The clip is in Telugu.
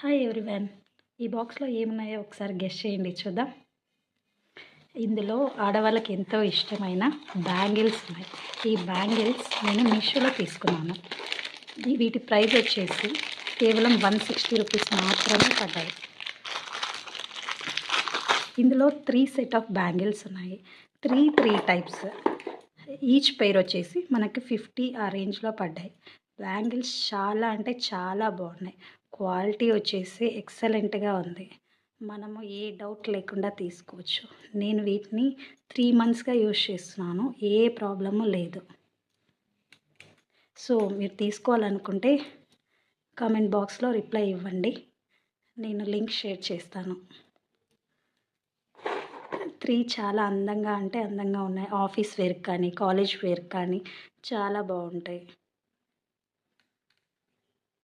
Hi everyone. ఈ బాక్స్లో ఏమున్నాయో ఒకసారి గెస్ చేయండి చూద్దాం. ఇందులో ఆడవాళ్ళకి ఎంతో ఇష్టమైన బ్యాంగిల్స్ ఉన్నాయి. ఈ బ్యాంగిల్స్ నేను మీషోలో తీసుకున్నాను. వీటి ప్రైస్ వచ్చేసి కేవలం 160 రూపీస్ మాత్రమే పడ్డాయి. ఇందులో 3 సెట్ ఆఫ్ బ్యాంగిల్స్ ఉన్నాయి. Three types. ఈచ్ పెయిర్ వచ్చేసి మనకి 50 ఆ రేంజ్లో పడ్డాయి. బ్యాంగిల్స్ చాలా అంటే చాలా బాగున్నాయి. క్వాలిటీ వచ్చేసి ఎక్సలెంట్గా ఉంది. మనము ఏ డౌట్ లేకుండా తీసుకోవచ్చు. నేను వీటిని 3 మంత్స్గా యూజ్ చేస్తున్నాను. ఏ ప్రాబ్లము లేదు. సో మీరు తీసుకోవాలనుకుంటే కామెంట్ బాక్స్లో రిప్లై ఇవ్వండి. నేను లింక్ షేర్ చేస్తాను. 3 చాలా అందంగా అంటే అందంగా ఉన్నాయి. ఆఫీస్ వేర్ కానీ కాలేజ్ వేర్ కానీ చాలా బాగుంటాయి.